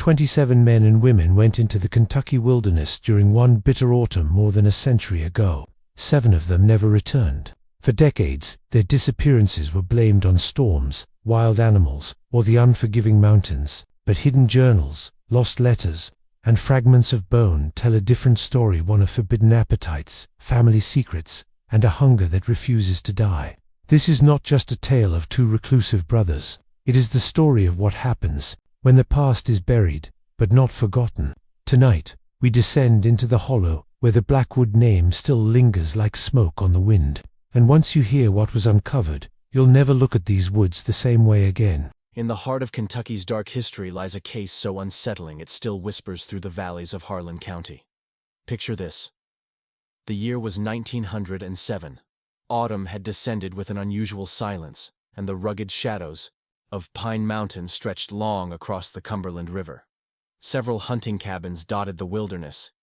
27 men and women went into the Kentucky wilderness during one bitter autumn more than a century ago. 7 of them never returned. For decades, their disappearances were blamed on storms, wild animals, or the unforgiving mountains. But hidden journals, lost letters, and fragments of bone tell a different story, one of forbidden appetites, family secrets, and a hunger that refuses to die. This is not just a tale of 2 reclusive brothers. It is the story of what happens when the past is buried, but not forgotten. Tonight, we descend into the hollow, where the Blackwood name still lingers like smoke on the wind. And once you hear what was uncovered, you'll never look at these woods the same way again. In the heart of Kentucky's dark history lies a case so unsettling it still whispers through the valleys of Harlan County. Picture this. The year was 1907. Autumn had descended with an unusual silence, and the rugged shadows of Pine Mountain stretched long across the Cumberland River. Several hunting cabins dotted the wilderness,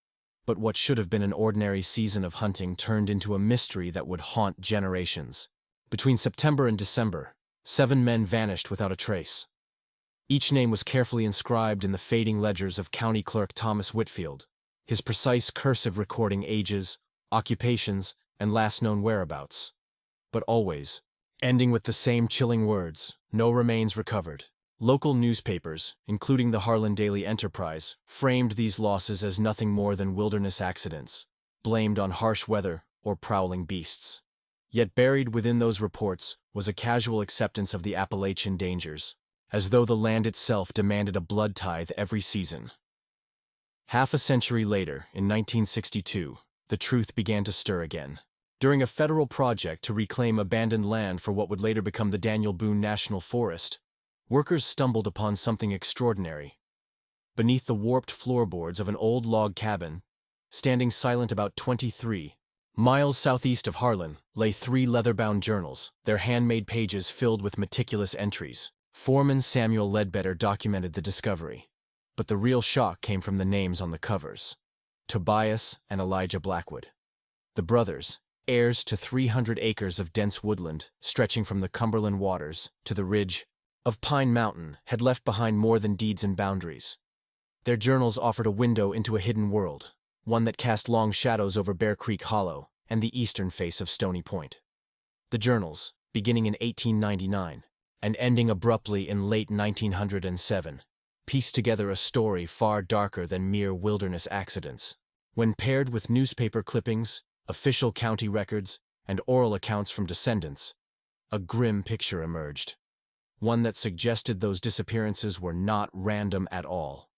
but what should have been an ordinary season of hunting turned into a mystery that would haunt generations. Between September and December, 7 men vanished without a trace. Each name was carefully inscribed in the fading ledgers of County Clerk Thomas Whitfield, his precise cursive recording ages, occupations, and last known whereabouts. But always, ending with the same chilling words, no remains recovered. Local newspapers, including the Harlan Daily Enterprise, framed these losses as nothing more than wilderness accidents, blamed on harsh weather or prowling beasts. Yet buried within those reports was a casual acceptance of the Appalachian dangers, as though the land itself demanded a blood tithe every season. Half a century later, in 1962, the truth began to stir again. During a federal project to reclaim abandoned land for what would later become the Daniel Boone National Forest, workers stumbled upon something extraordinary. Beneath the warped floorboards of an old log cabin, standing silent about 23 miles southeast of Harlan, lay 3 leather-bound journals, their handmade pages filled with meticulous entries. Foreman Samuel Ledbetter documented the discovery. But the real shock came from the names on the covers. Tobias and Elijah Blackwood. The brothers, heirs to 300 acres of dense woodland stretching from the Cumberland waters to the ridge of Pine Mountain, had left behind more than deeds and boundaries. Their journals offered a window into a hidden world, one that cast long shadows over Bear Creek Hollow and the eastern face of Stony Point. The journals, beginning in 1899 and ending abruptly in late 1907, pieced together a story far darker than mere wilderness accidents. When paired with newspaper clippings, official county records, and oral accounts from descendants, a grim picture emerged. One that suggested those disappearances were not random at all.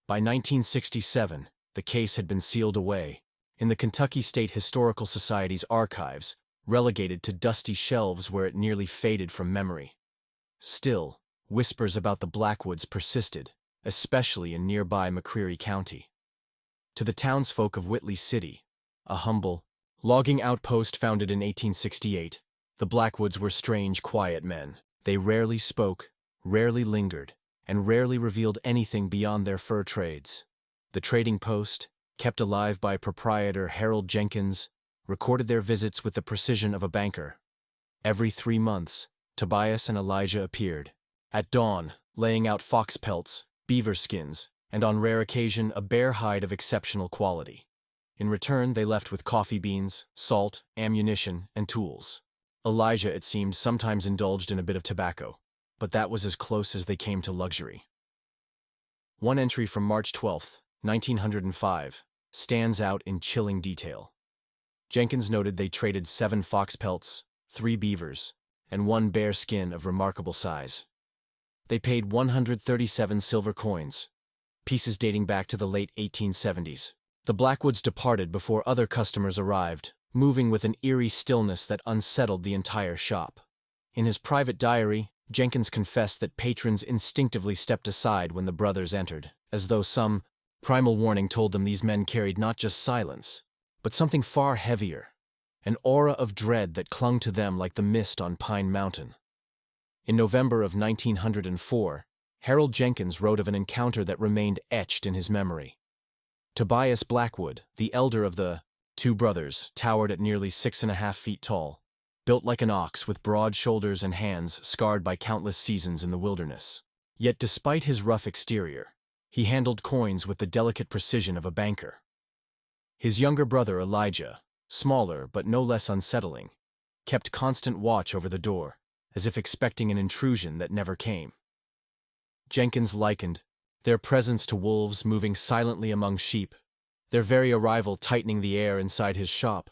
By 1967, the case had been sealed away in the Kentucky State Historical Society's archives, relegated to dusty shelves where it nearly faded from memory. Still, whispers about the Blackwoods persisted, especially in nearby McCreary County. To the townsfolk of Whitley City, a humble logging outpost founded in 1868, the Blackwoods were strange, quiet men. They rarely spoke, rarely lingered, and rarely revealed anything beyond their fur trades. The trading post, kept alive by proprietor Harold Jenkins, recorded their visits with the precision of a banker. Every 3 months, Tobias and Elijah appeared. At dawn, laying out fox pelts, beaver skins, and on rare occasion a bear hide of exceptional quality. In return, they left with coffee beans, salt, ammunition, and tools. Elijah, it seemed, sometimes indulged in a bit of tobacco, but that was as close as they came to luxury. One entry from March 12, 1905, stands out in chilling detail. Jenkins noted they traded 7 fox pelts, 3 beavers, and 1 bear skin of remarkable size. They paid 137 silver coins, pieces dating back to the late 1870s. The Blackwoods departed before other customers arrived, moving with an eerie stillness that unsettled the entire shop. In his private diary, Jenkins confessed that patrons instinctively stepped aside when the brothers entered, as though some primal warning told them these men carried not just silence, but something far heavier, an aura of dread that clung to them like the mist on Pine Mountain. In November of 1904, Harold Jenkins wrote of an encounter that remained etched in his memory. Tobias Blackwood, the elder of the 2 brothers, towered at nearly 6.5 feet tall, built like an ox with broad shoulders and hands scarred by countless seasons in the wilderness. Yet despite his rough exterior, He handled coins with the delicate precision of a banker. His younger brother Elijah, smaller but no less unsettling, kept constant watch over the door, as if expecting an intrusion that never came. Jenkins likened their presence to wolves moving silently among sheep, their very arrival tightening the air inside his shop.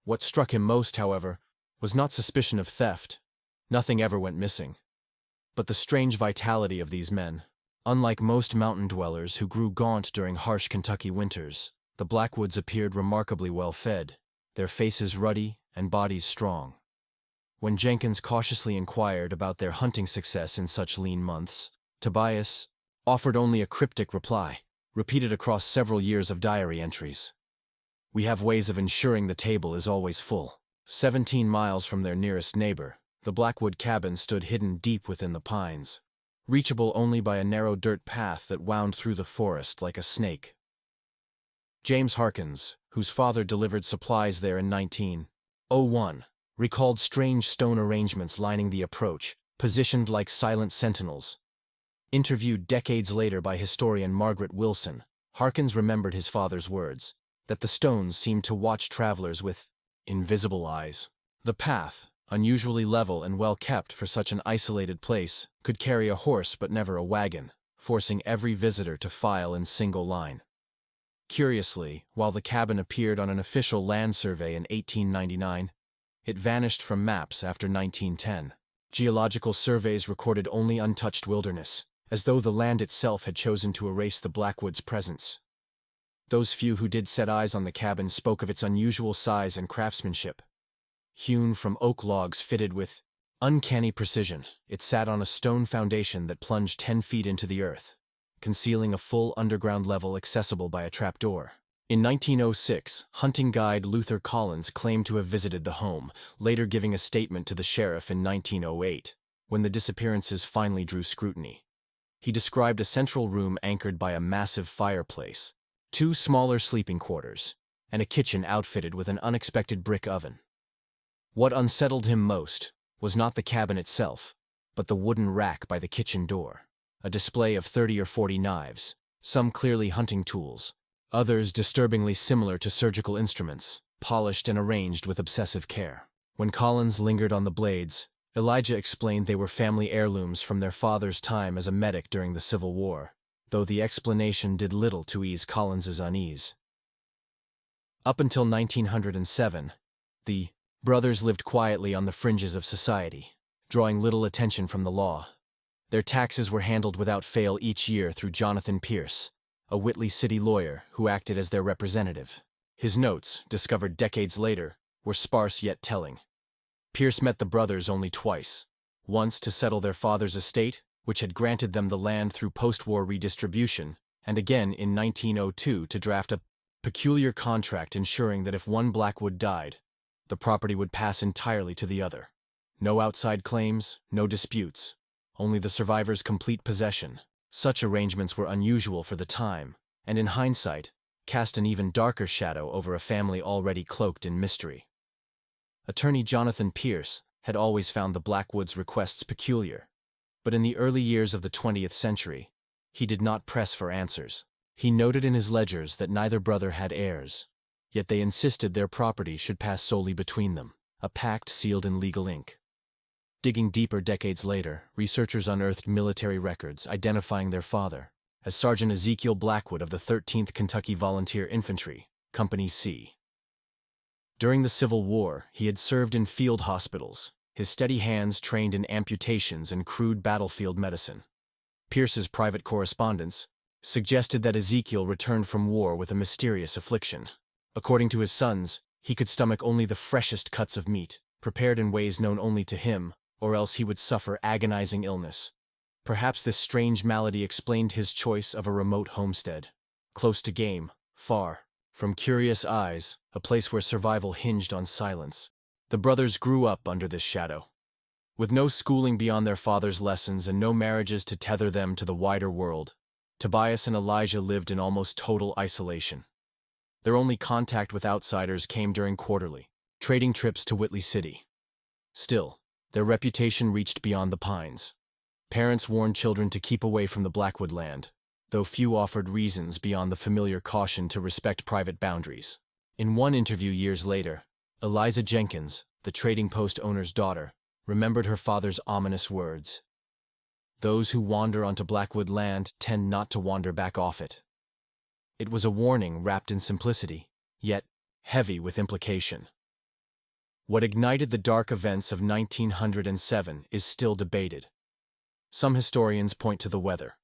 What struck him most, however, was not suspicion of theft. Nothing ever went missing. But the strange vitality of these men. Unlike most mountain dwellers who grew gaunt during harsh Kentucky winters, the Blackwoods appeared remarkably well fed, their faces ruddy and bodies strong. When Jenkins cautiously inquired about their hunting success in such lean months, Tobias offered only a cryptic reply, repeated across several years of diary entries. "We have ways of ensuring the table is always full." 17 miles from their nearest neighbor, the Blackwood Cabin stood hidden deep within the pines, reachable only by a narrow dirt path that wound through the forest like a snake. James Harkins, whose father delivered supplies there in 1901, recalled strange stone arrangements lining the approach, positioned like silent sentinels. Interviewed decades later by historian Margaret Wilson, Harkins remembered his father's words, that the stones seemed to watch travelers with invisible eyes. The path, unusually level and well kept for such an isolated place, could carry a horse but never a wagon, forcing every visitor to file in single line. Curiously, while the cabin appeared on an official land survey in 1899, it vanished from maps after 1910. Geological surveys recorded only untouched wilderness, as though the land itself had chosen to erase the Blackwoods' presence. Those few who did set eyes on the cabin spoke of its unusual size and craftsmanship. Hewn from oak logs fitted with uncanny precision, it sat on a stone foundation that plunged 10 feet into the earth, concealing a full underground level accessible by a trapdoor. In 1906, hunting guide Luther Collins claimed to have visited the home, later giving a statement to the sheriff in 1908, when the disappearances finally drew scrutiny. He described a central room anchored by a massive fireplace, 2 smaller sleeping quarters, and a kitchen outfitted with an unexpected brick oven. What unsettled him most was not the cabin itself, but the wooden rack by the kitchen door, a display of 30 or 40 knives, some clearly hunting tools, others disturbingly similar to surgical instruments, polished and arranged with obsessive care. When Collins lingered on the blades, Elijah explained they were family heirlooms from their father's time as a medic during the Civil War, though the explanation did little to ease Collins's unease. Up until 1907, the brothers lived quietly on the fringes of society, drawing little attention from the law. Their taxes were handled without fail each year through Jonathan Pierce, a Whitley city lawyer who acted as their representative. His notes, discovered decades later, were sparse yet telling. Pierce met the brothers only twice, once to settle their father's estate, which had granted them the land through post-war redistribution, and again in 1902 to draft a peculiar contract ensuring that if one Blackwood died, the property would pass entirely to the other. No outside claims, no disputes, only the survivor's complete possession. Such arrangements were unusual for the time, and in hindsight, cast an even darker shadow over a family already cloaked in mystery. Attorney Jonathan Pierce had always found the Blackwoods' requests peculiar, but in the early years of the 20th century, he did not press for answers. He noted in his ledgers that neither brother had heirs, yet they insisted their property should pass solely between them, a pact sealed in legal ink. Digging deeper decades later, researchers unearthed military records identifying their father as Sergeant Ezekiel Blackwood of the 13th Kentucky Volunteer Infantry, Company C. During the Civil War, he had served in field hospitals, his steady hands trained in amputations and crude battlefield medicine. Pierce's private correspondence suggested that Ezekiel returned from war with a mysterious affliction. According to his sons, he could stomach only the freshest cuts of meat, prepared in ways known only to him, or else he would suffer agonizing illness. Perhaps this strange malady explained his choice of a remote homestead, close to game, far from curious eyes, a place where survival hinged on silence. The brothers grew up under this shadow. With no schooling beyond their father's lessons and no marriages to tether them to the wider world, Tobias and Elijah lived in almost total isolation. Their only contact with outsiders came during quarterly trading trips to Whitley City. Still, their reputation reached beyond the pines. Parents warned children to keep away from the Blackwood land, though few offered reasons beyond the familiar caution to respect private boundaries. In one interview years later, Eliza Jenkins, the Trading Post owner's daughter, remembered her father's ominous words. "Those who wander onto Blackwood land tend not to wander back off it." It was a warning wrapped in simplicity, yet heavy with implication. What ignited the dark events of 1907 is still debated. Some historians point to the weather.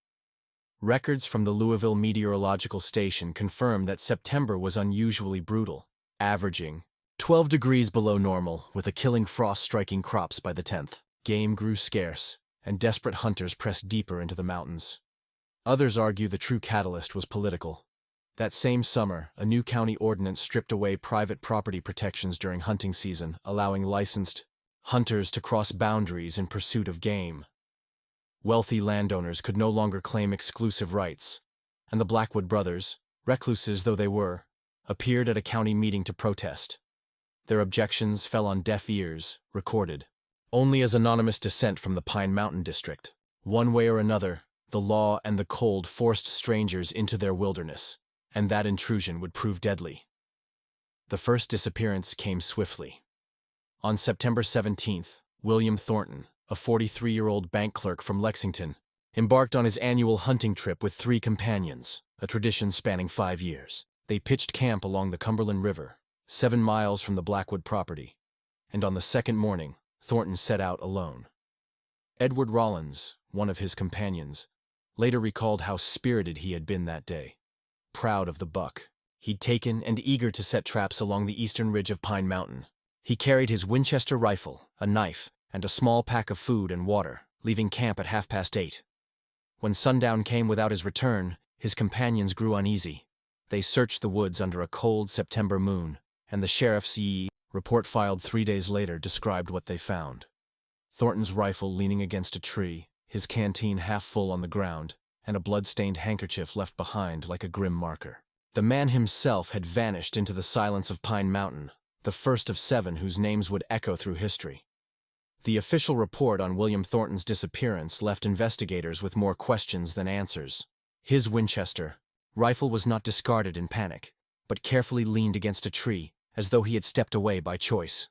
Records from the Louisville Meteorological Station confirm that September was unusually brutal, averaging 12 degrees below normal, with a killing frost striking crops by the 10th. Game grew scarce, and desperate hunters pressed deeper into the mountains. Others argue the true catalyst was political. That same summer, a new county ordinance stripped away private property protections during hunting season, allowing licensed hunters to cross boundaries in pursuit of game. Wealthy landowners could no longer claim exclusive rights, and the Blackwood brothers, recluses though they were, appeared at a county meeting to protest. Their objections fell on deaf ears, recorded only as anonymous dissent from the Pine Mountain district. One way or another, the law and the cold forced strangers into their wilderness, and that intrusion would prove deadly. The first disappearance came swiftly. On September 17th, William Thornton, a 43-year-old bank clerk from Lexington, embarked on his annual hunting trip with 3 companions, a tradition spanning 5 years. They pitched camp along the Cumberland River, 7 miles from the Blackwood property, and on the second morning, Thornton set out alone. Edward Rollins, one of his companions, later recalled how spirited he had been that day. Proud of the buck he'd taken and eager to set traps along the eastern ridge of Pine Mountain. He carried his Winchester rifle, a knife, and a small pack of food and water, leaving camp at 8:30. When sundown came without his return, his companions grew uneasy. They searched the woods under a cold September moon, and the sheriff's report filed 3 days later described what they found. Thornton's rifle leaning against a tree, his canteen half full on the ground, and a blood-stained handkerchief left behind like a grim marker. The man himself had vanished into the silence of Pine Mountain, the first of 7 whose names would echo through history. The official report on William Thornton's disappearance left investigators with more questions than answers. His Winchester rifle was not discarded in panic, but carefully leaned against a tree, as though he had stepped away by choice.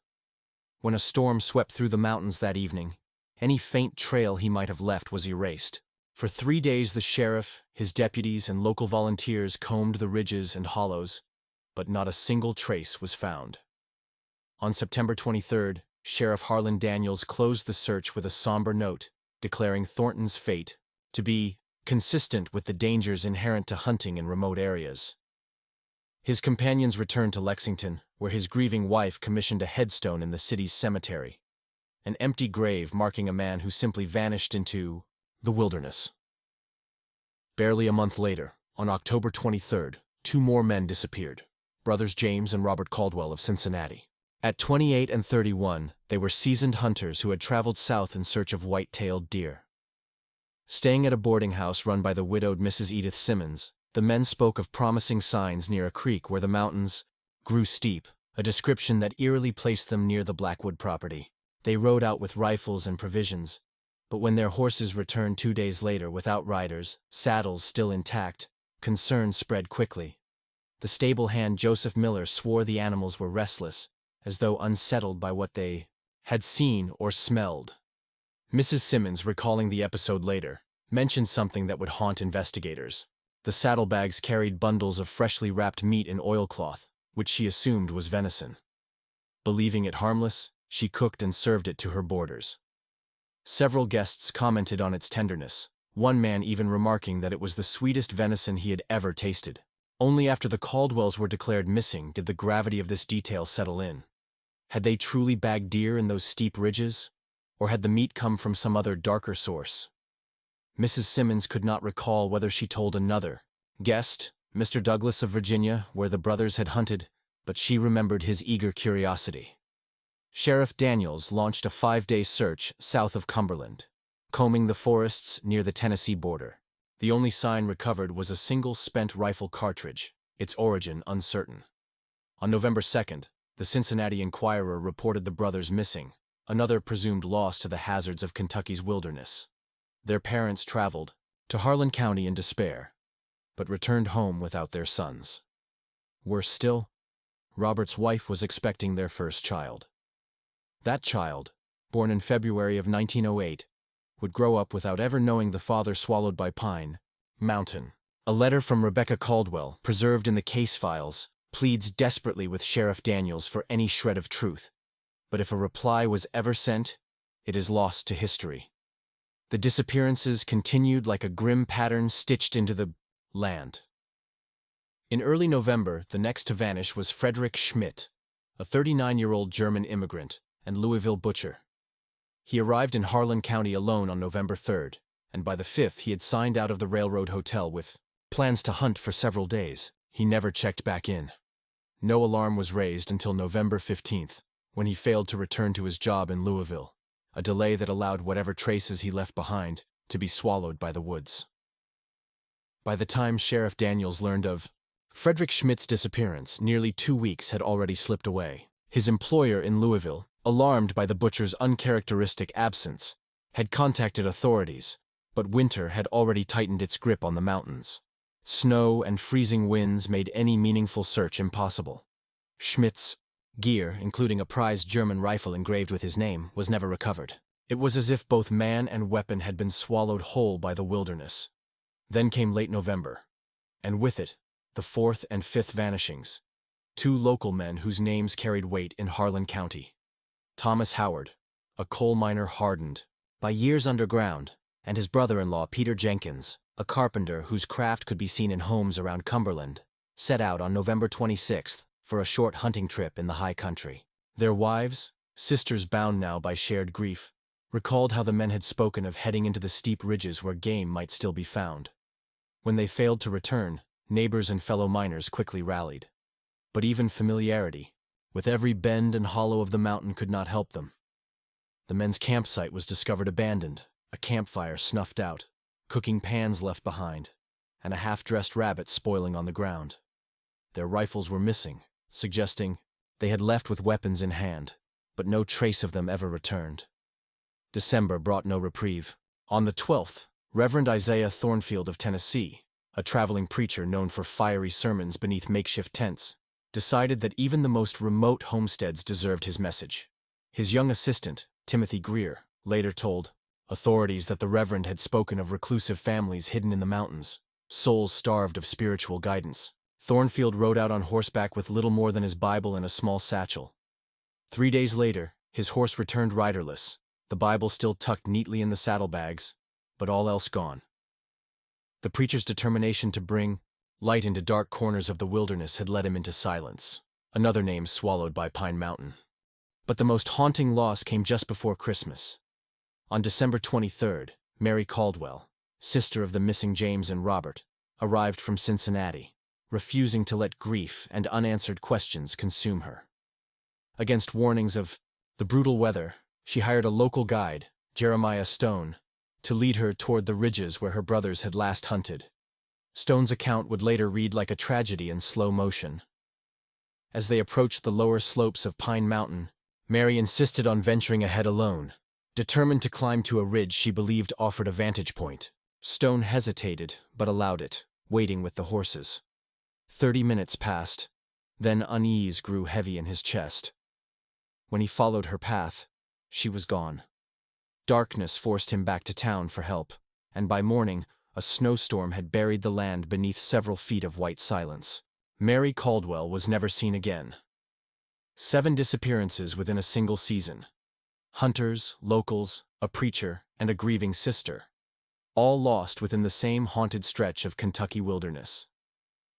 When a storm swept through the mountains that evening, any faint trail he might have left was erased. For 3 days the sheriff, his deputies, and local volunteers combed the ridges and hollows, but not a single trace was found. On September 23rd, Sheriff Harlan Daniels closed the search with a somber note, declaring Thornton's fate to be consistent with the dangers inherent to hunting in remote areas. His companions returned to Lexington, where his grieving wife commissioned a headstone in the city's cemetery, an empty grave marking a man who simply vanished into the wilderness. Barely a month later, on October 23rd, 2 more men disappeared, brothers James and Robert Caldwell of Cincinnati. At 28 and 31, they were seasoned hunters who had traveled south in search of white-tailed deer. Staying at a boarding house run by the widowed Mrs. Edith Simmons, the men spoke of promising signs near a creek where the mountains grew steep, a description that eerily placed them near the Blackwood property. They rode out with rifles and provisions, but when their horses returned 2 days later without riders, saddles still intact, concern spread quickly. The stable hand Joseph Miller swore the animals were restless, as though unsettled by what they had seen or smelled. Mrs. Simmons, recalling the episode later, mentioned something that would haunt investigators. The saddlebags carried bundles of freshly wrapped meat in oilcloth, which she assumed was venison. Believing it harmless, she cooked and served it to her boarders. Several guests commented on its tenderness, one man even remarking that it was the sweetest venison he had ever tasted. Only after the Caldwells were declared missing did the gravity of this detail settle in. Had they truly bagged deer in those steep ridges, or had the meat come from some other darker source? Mrs. Simmons could not recall whether she told another guest, Mr. Douglas of Virginia, where the brothers had hunted, but she remembered his eager curiosity. Sheriff Daniels launched a 5-day search south of Cumberland, combing the forests near the Tennessee border. The only sign recovered was a single spent rifle cartridge, its origin uncertain. On November 2nd, the Cincinnati Enquirer reported the brothers missing, another presumed loss to the hazards of Kentucky's wilderness. Their parents traveled to Harlan County in despair, but returned home without their sons. Worse still, Robert's wife was expecting their first child. That child, born in February of 1908, would grow up without ever knowing the father swallowed by Pine Mountain. A letter from Rebecca Caldwell, preserved in the case files, pleads desperately with Sheriff Daniels for any shred of truth. But if a reply was ever sent, it is lost to history. The disappearances continued like a grim pattern stitched into the land. In early November, the next to vanish was Frederick Schmidt, a 39-year-old German immigrant and Louisville butcher. He arrived in Harlan County alone on November 3rd, and by the 5th he had signed out of the railroad hotel with plans to hunt for several days. He never checked back in. No alarm was raised until November 15th, when he failed to return to his job in Louisville, a delay that allowed whatever traces he left behind to be swallowed by the woods. By the time Sheriff Daniels learned of Frederick Schmidt's disappearance, nearly 2 weeks had already slipped away. His employer in Louisville, alarmed by the butcher's uncharacteristic absence, had contacted authorities, but winter had already tightened its grip on the mountains. Snow and freezing winds made any meaningful search impossible. Schmidt's gear, including a prized German rifle engraved with his name, was never recovered. It was as if both man and weapon had been swallowed whole by the wilderness. Then came late November, and with it, the 4th and 5th vanishings, 2 local men whose names carried weight in Harlan County. Thomas Howard, a coal miner hardened by years underground, and his brother-in-law Peter Jenkins, a carpenter whose craft could be seen in homes around Cumberland, set out on November 26th for a short hunting trip in the high country. Their wives, sisters bound now by shared grief, recalled how the men had spoken of heading into the steep ridges where game might still be found. When they failed to return, neighbors and fellow miners quickly rallied. But even familiarity, with every bend and hollow of the mountain, could not help them. The men's campsite was discovered abandoned, a campfire snuffed out, cooking pans left behind, and a half-dressed rabbit spoiling on the ground. Their rifles were missing, suggesting they had left with weapons in hand, but no trace of them ever returned. December brought no reprieve. On the 12th, Reverend Isaiah Thornfield of Tennessee, a traveling preacher known for fiery sermons beneath makeshift tents, decided that even the most remote homesteads deserved his message. His young assistant, Timothy Greer, later told authorities that the Reverend had spoken of reclusive families hidden in the mountains, souls starved of spiritual guidance. Thornfield rode out on horseback with little more than his Bible and a small satchel. 3 days later, his horse returned riderless, the Bible still tucked neatly in the saddlebags, but all else gone. The preacher's determination to bring light into dark corners of the wilderness had led him into silence, another name swallowed by Pine Mountain. But the most haunting loss came just before Christmas. On December 23rd, Mary Caldwell, sister of the missing James and Robert, arrived from Cincinnati, refusing to let grief and unanswered questions consume her. Against warnings of the brutal weather, she hired a local guide, Jeremiah Stone, to lead her toward the ridges where her brothers had last hunted. Stone's account would later read like a tragedy in slow motion. As they approached the lower slopes of Pine Mountain, Mary insisted on venturing ahead alone, determined to climb to a ridge she believed offered a vantage point. Stone hesitated, but allowed it, waiting with the horses. 30 minutes passed, then unease grew heavy in his chest. When he followed her path, she was gone. Darkness forced him back to town for help, and by morning, a snowstorm had buried the land beneath several feet of white silence. Mary Caldwell was never seen again. 7 disappearances within a single season. Hunters, locals, a preacher, and a grieving sister. All lost within the same haunted stretch of Kentucky wilderness.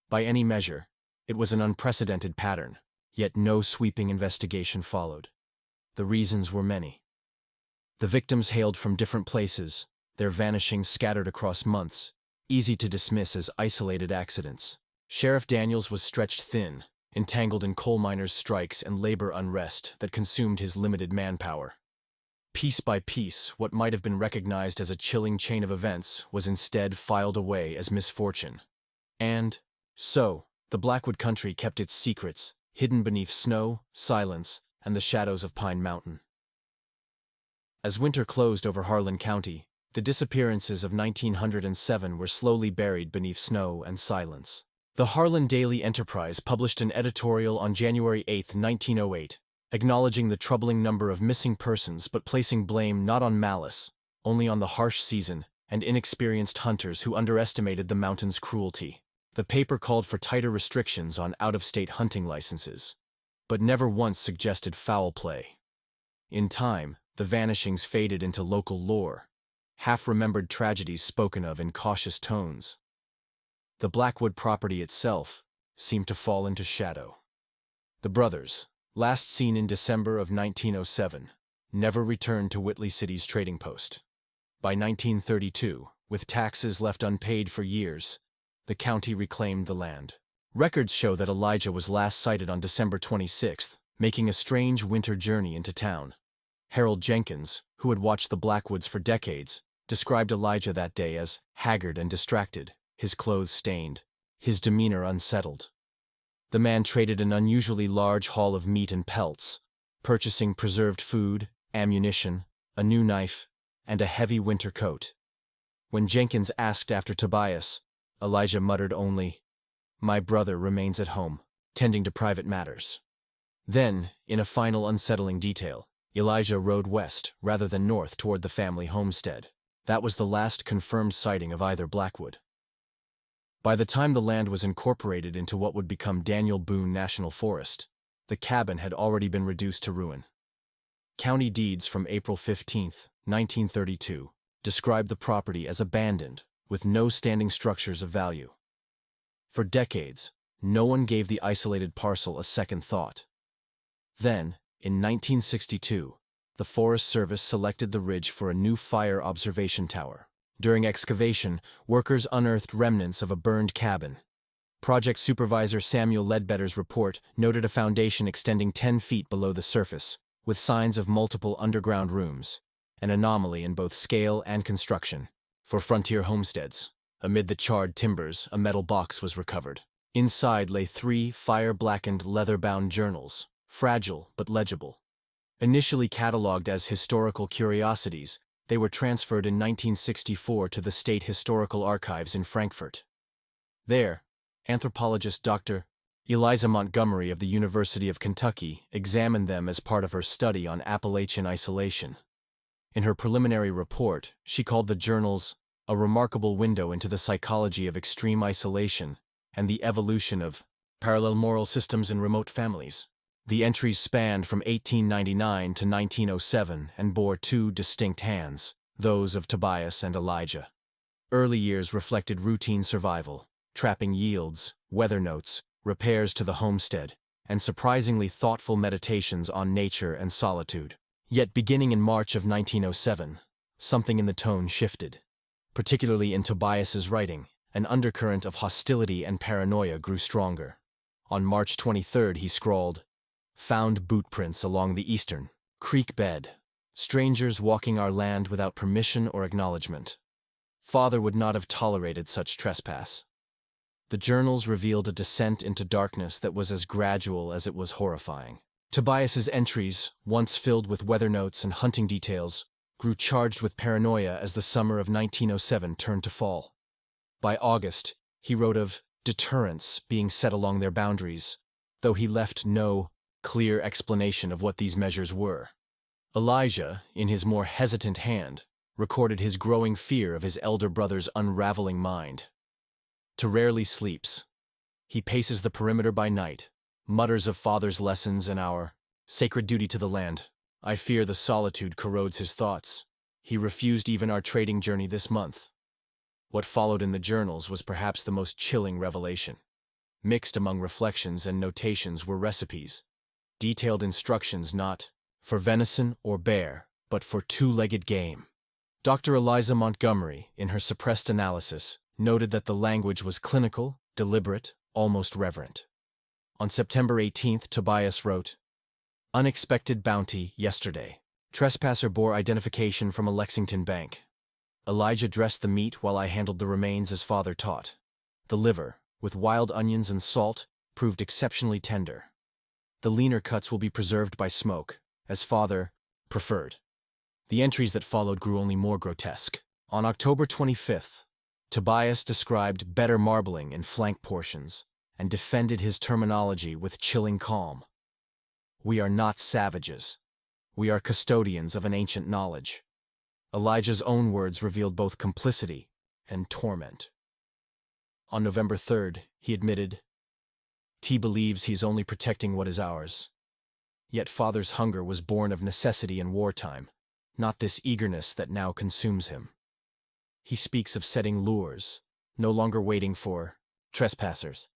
By any measure, it was an unprecedented pattern, yet no sweeping investigation followed. The reasons were many. The victims hailed from different places, their vanishings scattered across months, easy to dismiss as isolated accidents. Sheriff Daniels was stretched thin, entangled in coal miners' strikes and labor unrest that consumed his limited manpower. Piece by piece, what might have been recognized as a chilling chain of events was instead filed away as misfortune. And so, the Blackwood country kept its secrets, hidden beneath snow, silence, and the shadows of Pine Mountain. As winter closed over Harlan County, The disappearances of 1907 were slowly buried beneath snow and silence. The Harlan Daily Enterprise published an editorial on January 8, 1908, acknowledging the troubling number of missing persons but placing blame not on malice, only on the harsh season and inexperienced hunters who underestimated the mountain's cruelty. The paper called for tighter restrictions on out-of-state hunting licenses, but never once suggested foul play. In time, the vanishings faded into local lore, half-remembered tragedies spoken of in cautious tones. The Blackwood property itself seemed to fall into shadow. The brothers, last seen in December of 1907, never returned to Whitley City's trading post. By 1932, with taxes left unpaid for years, the county reclaimed the land. Records show that Elijah was last sighted on December 26, making a strange winter journey into town. Harold Jenkins, who had watched the Blackwoods for decades, described Elijah that day as haggard and distracted, his clothes stained, his demeanor unsettled. The man traded an unusually large haul of meat and pelts, purchasing preserved food, ammunition, a new knife, and a heavy winter coat. When Jenkins asked after Tobias, Elijah muttered only, "My brother remains at home, tending to private matters." Then, in a final unsettling detail, Elijah rode west rather than north toward the family homestead. That was the last confirmed sighting of either Blackwood. By the time the land was incorporated into what would become Daniel Boone National Forest, the cabin had already been reduced to ruin. County deeds from April 15, 1932, described the property as abandoned, with no standing structures of value. For decades, no one gave the isolated parcel a second thought. Then, in 1962, the Forest Service selected the ridge for a new fire observation tower. During excavation, workers unearthed remnants of a burned cabin. Project Supervisor Samuel Ledbetter's report noted a foundation extending 10 feet below the surface, with signs of multiple underground rooms, an anomaly in both scale and construction. For frontier homesteads, amid the charred timbers, a metal box was recovered. Inside lay 3 fire-blackened leather-bound journals, fragile but legible. Initially catalogued as historical curiosities, they were transferred in 1964 to the State Historical Archives in Frankfurt. There, anthropologist Dr. Eliza Montgomery of the University of Kentucky examined them as part of her study on Appalachian isolation. In her preliminary report, she called the journals a remarkable window into the psychology of extreme isolation and the evolution of parallel moral systems in remote families. The entries spanned from 1899 to 1907 and bore 2 distinct hands, those of Tobias and Elijah. Early years reflected routine survival, trapping yields, weather notes, repairs to the homestead, and surprisingly thoughtful meditations on nature and solitude. Yet beginning in March of 1907, something in the tone shifted. Particularly in Tobias's writing, an undercurrent of hostility and paranoia grew stronger. On March 23 he scrawled, "Found boot prints along the eastern creek bed. Strangers walking our land without permission or acknowledgement. Father would not have tolerated such trespass." The journals revealed a descent into darkness that was as gradual as it was horrifying. Tobias's entries, once filled with weather notes and hunting details, grew charged with paranoia as the summer of 1907 turned to fall. By August, he wrote of deterrence being set along their boundaries, though he left no clear explanation of what these measures were. Elijah, in his more hesitant hand, recorded his growing fear of his elder brother's unraveling mind. "To rarely sleeps. He paces the perimeter by night, mutters of father's lessons and our sacred duty to the land. I fear the solitude corrodes his thoughts. He refused even our trading journey this month." What followed in the journals was perhaps the most chilling revelation. Mixed among reflections and notations were recipes, detailed instructions not for venison or bear, but for 2-legged game. Dr. Eliza Montgomery, in her suppressed analysis, noted that the language was clinical, deliberate, almost reverent. On September 18th, Tobias wrote, "Unexpected bounty yesterday. Trespasser bore identification from a Lexington bank. Elijah dressed the meat while I handled the remains as father taught. The liver, with wild onions and salt, proved exceptionally tender. The leaner cuts will be preserved by smoke, as father preferred." The entries that followed grew only more grotesque. On October 25th, Tobias described better marbling in flank portions and defended his terminology with chilling calm. "We are not savages. We are custodians of an ancient knowledge." Elijah's own words revealed both complicity and torment. On November 3rd, he admitted, "T believes he is only protecting what is ours. Yet Father's hunger was born of necessity in wartime, not this eagerness that now consumes him." He speaks of setting lures, no longer waiting for trespassers.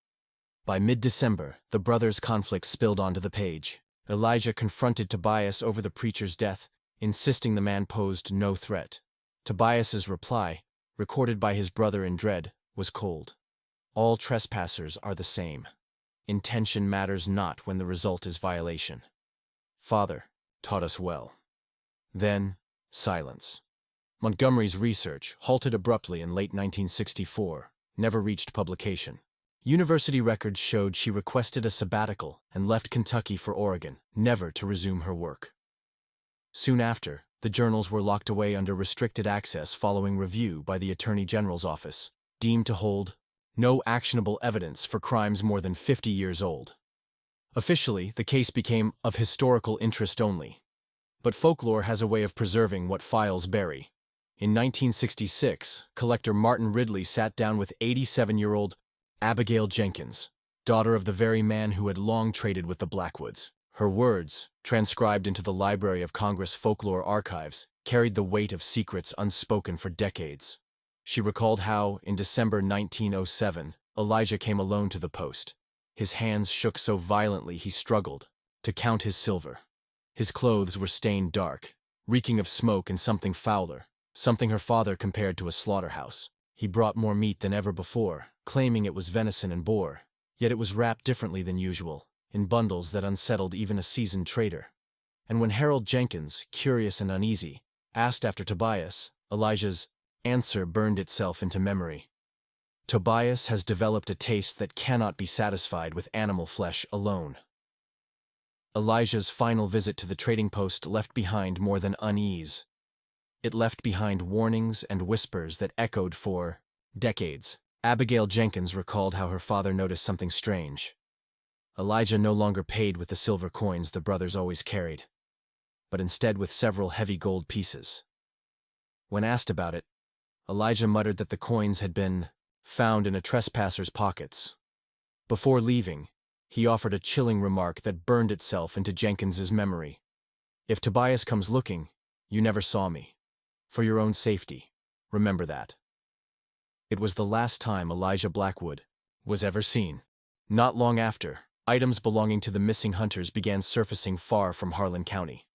By mid-December, the brothers' conflict spilled onto the page. Elijah confronted Tobias over the preacher's death, insisting the man posed no threat. Tobias's reply, recorded by his brother in dread, was cold. "All trespassers are the same. Intention matters not when the result is violation. Father taught us well." Then, silence. Montgomery's research, halted abruptly in late 1964, never reached publication. University records showed she requested a sabbatical and left Kentucky for Oregon, never to resume her work. Soon after, the journals were locked away under restricted access following review by the Attorney General's office, deemed to hold no actionable evidence for crimes more than 50 years old. Officially, the case became of historical interest only. But folklore has a way of preserving what files bury. In 1966, collector Martin Ridley sat down with 87-year-old Abigail Jenkins, daughter of the very man who had long traded with the Blackwoods. Her words, transcribed into the Library of Congress folklore archives, carried the weight of secrets unspoken for decades. She recalled how, in December 1907, Elijah came alone to the post. His hands shook so violently he struggled to count his silver. His clothes were stained dark, reeking of smoke and something fouler, something her father compared to a slaughterhouse. He brought more meat than ever before, claiming it was venison and boar, yet it was wrapped differently than usual, in bundles that unsettled even a seasoned trader. And when Harold Jenkins, curious and uneasy, asked after Tobias, Elijah's answer burned itself into memory. "Tobias has developed a taste that cannot be satisfied with animal flesh alone." Elijah's final visit to the trading post left behind more than unease. It left behind warnings and whispers that echoed for decades. Abigail Jenkins recalled how her father noticed something strange. Elijah no longer paid with the silver coins the brothers always carried, but instead with several heavy gold pieces. When asked about it, Elijah muttered that the coins had been found in a trespasser's pockets. Before leaving, he offered a chilling remark that burned itself into Jenkins's memory. "If Tobias comes looking, you never saw me. For your own safety, remember that." It was the last time Elijah Blackwood was ever seen. Not long after, items belonging to the missing hunters began surfacing far from Harlan County.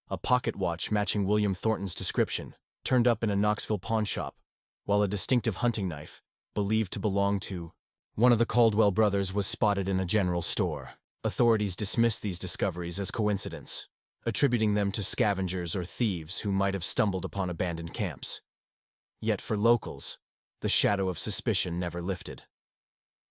A pocket watch matching William Thornton's description turned up in a Knoxville pawnshop, while a distinctive hunting knife, believed to belong to one of the Caldwell brothers, was spotted in a general store. Authorities dismissed these discoveries as coincidence, attributing them to scavengers or thieves who might have stumbled upon abandoned camps. Yet for locals, the shadow of suspicion never lifted.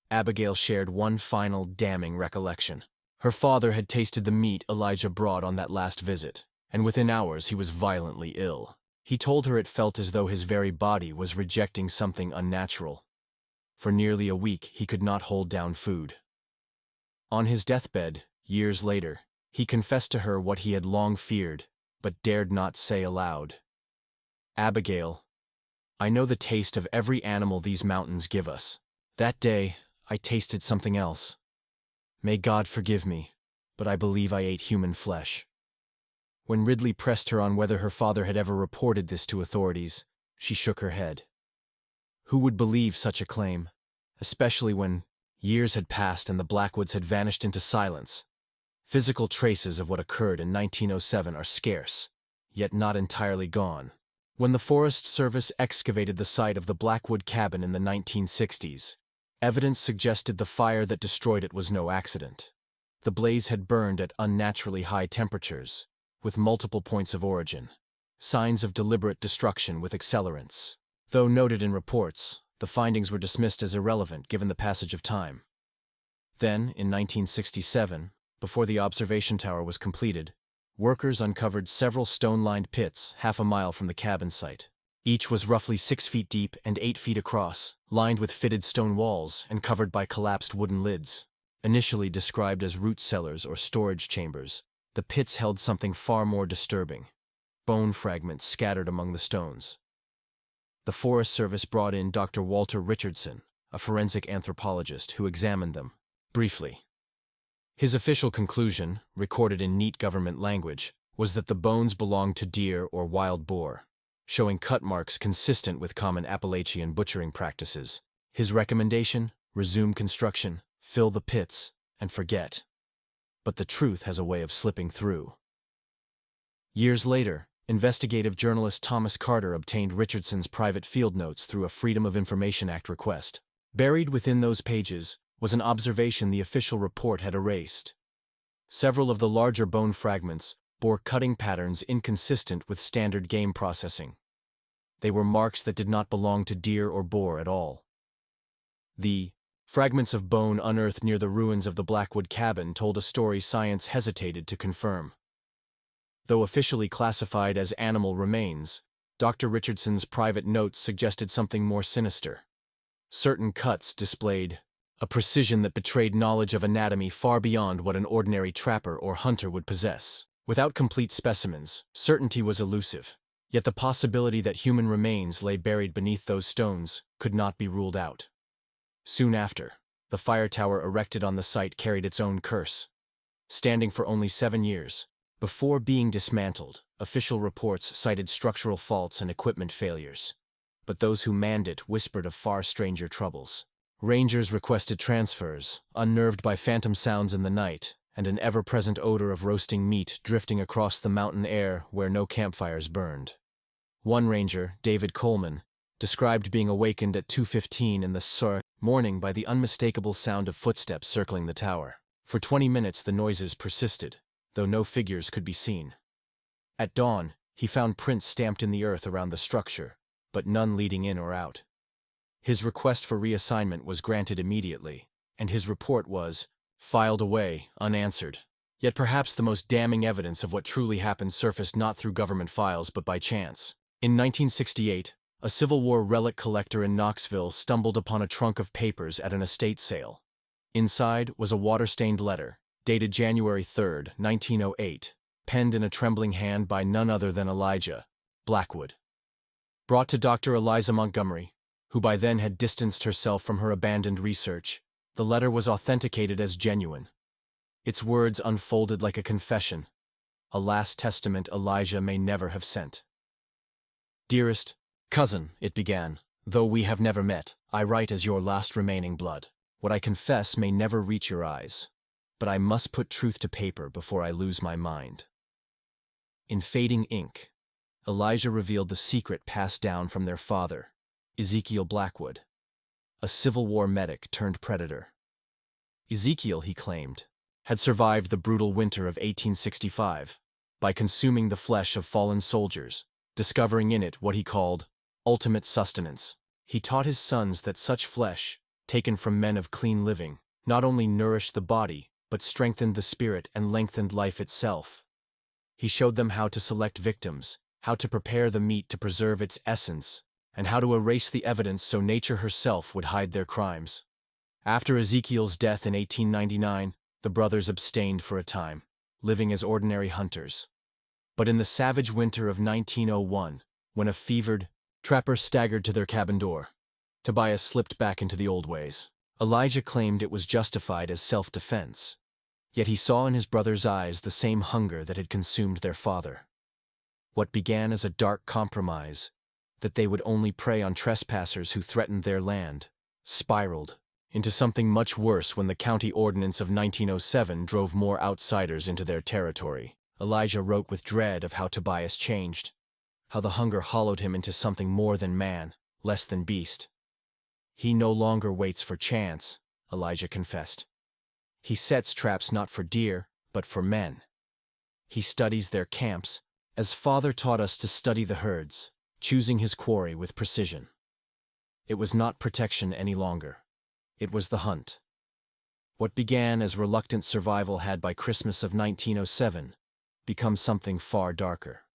Abigail shared one final damning recollection. Her father had tasted the meat Elijah brought on that last visit, and within hours he was violently ill. He told her it felt as though his very body was rejecting something unnatural. For nearly a week he could not hold down food. On his deathbed, years later, he confessed to her what he had long feared, but dared not say aloud. "Abigail, I know the taste of every animal these mountains give us. That day, I tasted something else. May God forgive me, but I believe I ate human flesh." When Ridley pressed her on whether her father had ever reported this to authorities, she shook her head. Who would believe such a claim, especially when years had passed and the Blackwoods had vanished into silence? Physical traces of what occurred in 1907 are scarce, yet not entirely gone. When the Forest Service excavated the site of the Blackwood Cabin in the 1960s, evidence suggested the fire that destroyed it was no accident. The blaze had burned at unnaturally high temperatures, with multiple points of origin, signs of deliberate destruction with accelerants. Though noted in reports, the findings were dismissed as irrelevant given the passage of time. Then, in 1967, before the observation tower was completed, workers uncovered several stone-lined pits half a mile from the cabin site. Each was roughly 6 feet deep and 8 feet across, lined with fitted stone walls and covered by collapsed wooden lids. Initially described as root cellars or storage chambers, the pits held something far more disturbing: bone fragments scattered among the stones. The Forest Service brought in Dr. Walter Richardson, a forensic anthropologist, who examined them briefly. His official conclusion, recorded in neat government language, was that the bones belonged to deer or wild boar, showing cut marks consistent with common Appalachian butchering practices. His recommendation: resume construction, fill the pits, and forget. But the truth has a way of slipping through. Years later, investigative journalist Thomas Carter obtained Richardson's private field notes through a Freedom of Information Act request. Buried within those pages was an observation the official report had erased. Several of the larger bone fragments bore cutting patterns inconsistent with standard game processing. They were marks that did not belong to deer or boar at all. The fragments of bone unearthed near the ruins of the Blackwood Cabin told a story science hesitated to confirm. Though officially classified as animal remains, Dr. Richardson's private notes suggested something more sinister. Certain cuts displayed a precision that betrayed knowledge of anatomy far beyond what an ordinary trapper or hunter would possess. Without complete specimens, certainty was elusive, yet the possibility that human remains lay buried beneath those stones could not be ruled out. Soon after, the fire tower erected on the site carried its own curse. Standing for only 7 years, before being dismantled, official reports cited structural faults and equipment failures. But those who manned it whispered of far stranger troubles. Rangers requested transfers, unnerved by phantom sounds in the night and an ever-present odor of roasting meat drifting across the mountain air where no campfires burned. One ranger, David Coleman, described being awakened at 2:15 in the morning by the unmistakable sound of footsteps circling the tower. For 20 minutes the noises persisted, though no figures could be seen. At dawn, he found prints stamped in the earth around the structure, but none leading in or out. His request for reassignment was granted immediately, and his report was filed away, unanswered. Yet perhaps the most damning evidence of what truly happened surfaced not through government files but by chance. In 1968, a Civil War relic collector in Knoxville stumbled upon a trunk of papers at an estate sale. Inside was a water-stained letter, dated January 3, 1908, penned in a trembling hand by none other than Elijah Blackwood. Brought to Dr. Eliza Montgomery, who by then had distanced herself from her abandoned research, the letter was authenticated as genuine. Its words unfolded like a confession, a last testament Elijah may never have sent. "Dearest cousin," it began, "though we have never met, I write as your last remaining blood. What I confess may never reach your eyes, but I must put truth to paper before I lose my mind." In fading ink, Elijah revealed the secret passed down from their father, Ezekiel Blackwood, a Civil War medic turned predator. Ezekiel, he claimed, had survived the brutal winter of 1865 by consuming the flesh of fallen soldiers, discovering in it what he called ultimate sustenance. He taught his sons that such flesh, taken from men of clean living, not only nourished the body, but strengthened the spirit and lengthened life itself. He showed them how to select victims, how to prepare the meat to preserve its essence, and how to erase the evidence so nature herself would hide their crimes. After Ezekiel's death in 1899, the brothers abstained for a time, living as ordinary hunters. But in the savage winter of 1901, when a fevered trapper staggered to their cabin door, Tobias slipped back into the old ways. Elijah claimed it was justified as self-defense, yet he saw in his brother's eyes the same hunger that had consumed their father. What began as a dark compromise, that they would only prey on trespassers who threatened their land, spiraled into something much worse when the county ordinance of 1907 drove more outsiders into their territory. Elijah wrote with dread of how Tobias changed, how the hunger hollowed him into something more than man, less than beast. "He no longer waits for chance," Elijah confessed. "He sets traps not for deer, but for men. He studies their camps, as Father taught us to study the herds, choosing his quarry with precision." It was not protection any longer. It was the hunt. What began as reluctant survival had by Christmas of 1907 become something far darker.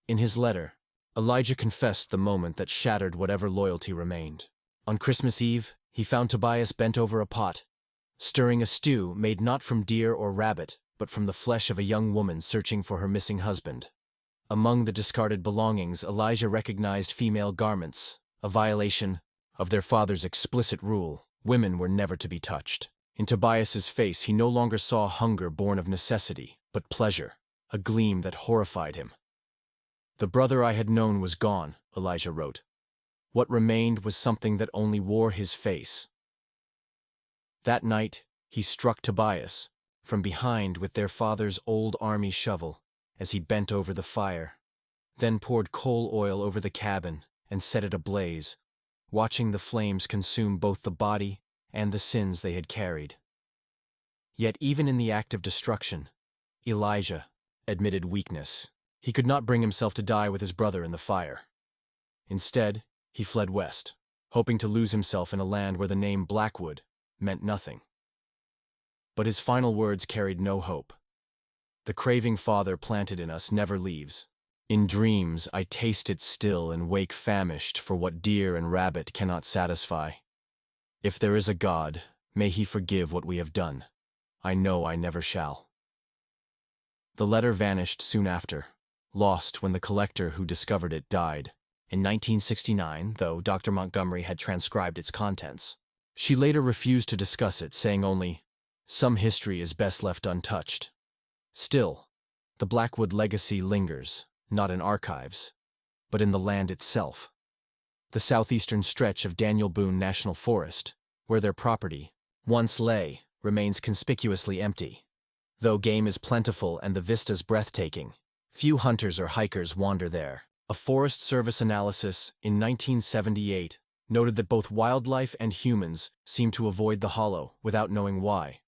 In his letter, Elijah confessed the moment that shattered whatever loyalty remained. On Christmas Eve, he found Tobias bent over a pot, stirring a stew made not from deer or rabbit, but from the flesh of a young woman searching for her missing husband. Among the discarded belongings, Elijah recognized female garments, a violation of their father's explicit rule: women were never to be touched. In Tobias's face, he no longer saw hunger born of necessity, but pleasure, a gleam that horrified him. "The brother I had known was gone," Elijah wrote. "What remained was something that only wore his face." That night, he struck Tobias from behind with their father's old army shovel as he bent over the fire, then poured coal oil over the cabin and set it ablaze, watching the flames consume both the body and the sins they had carried. Yet even in the act of destruction, Elijah admitted weakness. He could not bring himself to die with his brother in the fire. Instead, he fled west, hoping to lose himself in a land where the name Blackwood meant nothing. But his final words carried no hope. "The craving Father planted in us never leaves. In dreams I taste it still and wake famished for what deer and rabbit cannot satisfy. If there is a God, may he forgive what we have done. I know I never shall." The letter vanished soon after, lost when the collector who discovered it died. In 1969, though Dr. Montgomery had transcribed its contents, she later refused to discuss it, saying only, "Some history is best left untouched." Still, the Blackwood legacy lingers, not in archives, but in the land itself. The southeastern stretch of Daniel Boone National Forest, where their property once lay, remains conspicuously empty. Though game is plentiful and the vistas breathtaking, few hunters or hikers wander there. A Forest Service analysis in 1978 noted that both wildlife and humans seem to avoid the hollow without knowing why.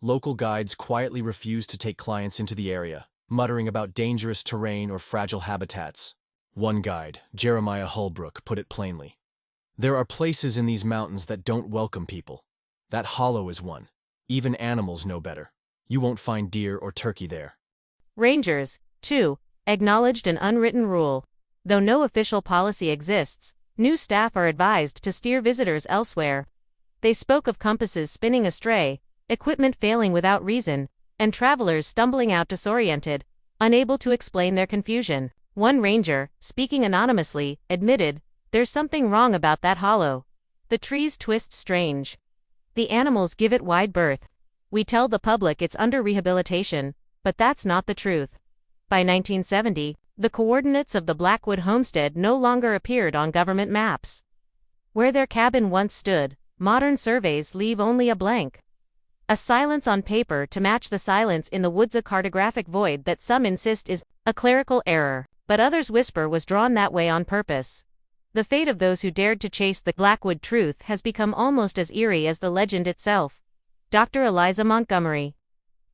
Local guides quietly refuse to take clients into the area, muttering about dangerous terrain or fragile habitats. One guide, Jeremiah Holbrook, put it plainly: "There are places in these mountains that don't welcome people. That hollow is one. Even animals know better. You won't find deer or turkey there." Rangers, too, acknowledged an unwritten rule. Though no official policy exists, new staff are advised to steer visitors elsewhere. They spoke of compasses spinning astray, equipment failing without reason, and travelers stumbling out disoriented, unable to explain their confusion. One ranger, speaking anonymously, admitted, "There's something wrong about that hollow. The trees twist strange. The animals give it wide berth. We tell the public it's under rehabilitation, but that's not the truth." By 1970, the coordinates of the Blackwood homestead no longer appeared on government maps. Where their cabin once stood, modern surveys leave only a blank. A silence on paper to match the silence in the woods, a cartographic void that some insist is a clerical error, but others whisper was drawn that way on purpose. The fate of those who dared to chase the Blackwood truth has become almost as eerie as the legend itself. Dr. Eliza Montgomery,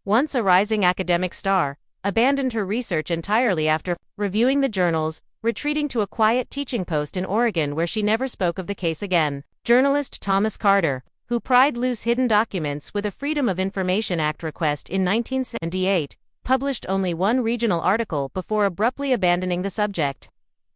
once a rising academic star, abandoned her research entirely after reviewing the journals, retreating to a quiet teaching post in Oregon where she never spoke of the case again. Journalist Thomas Carter, who pried loose hidden documents with a Freedom of Information Act request in 1978, published only one regional article before abruptly abandoning the subject.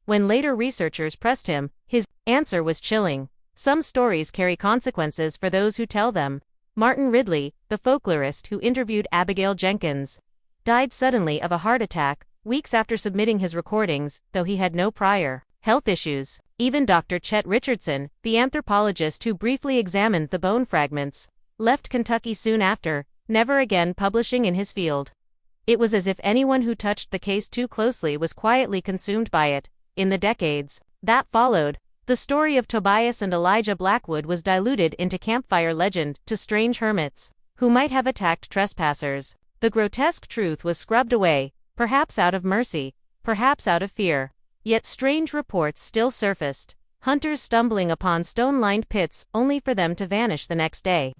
When later researchers pressed him, his answer was chilling: "Some stories carry consequences for those who tell them." Martin Ridley, the folklorist who interviewed Abigail Jenkins, died suddenly of a heart attack, weeks after submitting his recordings, though he had no prior health issues. Even Dr. Chet Richardson, the anthropologist who briefly examined the bone fragments, left Kentucky soon after, never again publishing in his field. It was as if anyone who touched the case too closely was quietly consumed by it. In the decades that followed, the story of Tobias and Elijah Blackwood was diluted into campfire legend to strange hermits who might have attacked trespassers. The grotesque truth was scrubbed away, perhaps out of mercy, perhaps out of fear. Yet strange reports still surfaced, hunters stumbling upon stone-lined pits only for them to vanish the next day,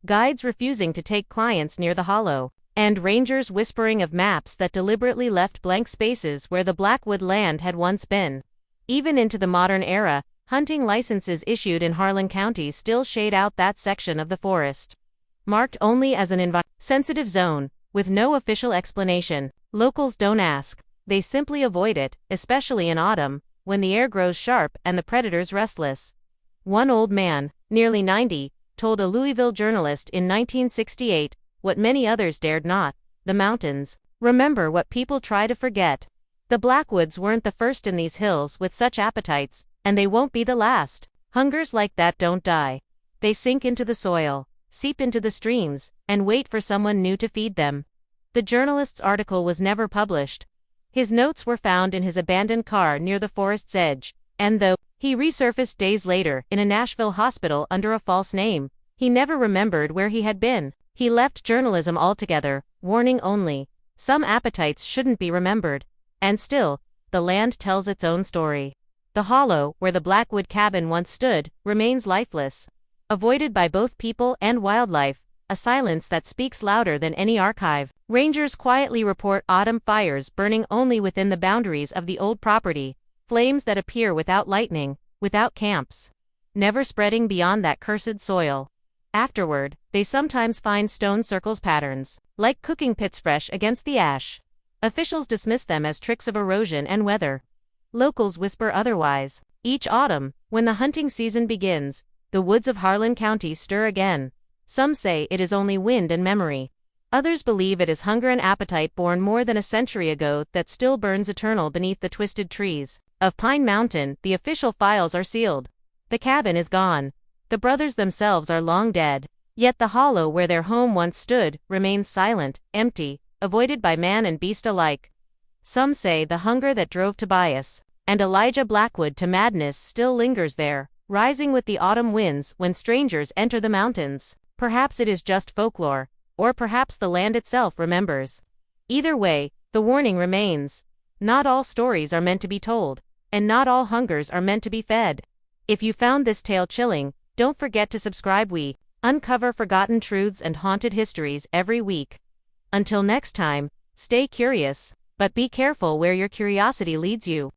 guides refusing to take clients near the hollow, and rangers whispering of maps that deliberately left blank spaces where the Blackwood land had once been. Even into the modern era, hunting licenses issued in Harlan County still shade out that section of the forest, marked only as an sensitive zone, with no official explanation. Locals don't ask, they simply avoid it, especially in autumn, when the air grows sharp and the predators restless. One old man, nearly 90, told a Louisville journalist in 1968 what many others dared not: the mountains remember what people try to forget. The Blackwoods weren't the first in these hills with such appetites, and they won't be the last. Hungers like that don't die. They sink into the soil, seep into the streams, and wait for someone new to feed them. The journalist's article was never published. His notes were found in his abandoned car near the forest's edge, and though he resurfaced days later in a Nashville hospital under a false name, he never remembered where he had been. He left journalism altogether, warning only: some appetites shouldn't be remembered. And still, the land tells its own story. The hollow, where the Blackwood Cabin once stood, remains lifeless, avoided by both people and wildlife, a silence that speaks louder than any archive. Rangers quietly report autumn fires burning only within the boundaries of the old property, flames that appear without lightning, without camps, never spreading beyond that cursed soil. Afterward, they sometimes find stone circles patterns, like cooking pits fresh against the ash. Officials dismiss them as tricks of erosion and weather. Locals whisper otherwise. Each autumn, when the hunting season begins, the woods of Harlan County stir again. Some say it is only wind and memory. Others believe it is hunger and appetite born more than a century ago that still burns eternal beneath the twisted trees of Pine Mountain. The official files are sealed. The cabin is gone. The brothers themselves are long dead. Yet the hollow where their home once stood remains silent, empty, avoided by man and beast alike. Some say the hunger that drove Tobias and Elijah Blackwood to madness still lingers there, rising with the autumn winds when strangers enter the mountains. Perhaps it is just folklore, or perhaps the land itself remembers. Either way, the warning remains: not all stories are meant to be told, and not all hungers are meant to be fed. If you found this tale chilling, don't forget to subscribe. We uncover forgotten truths and haunted histories every week. Until next time, stay curious, but be careful where your curiosity leads you.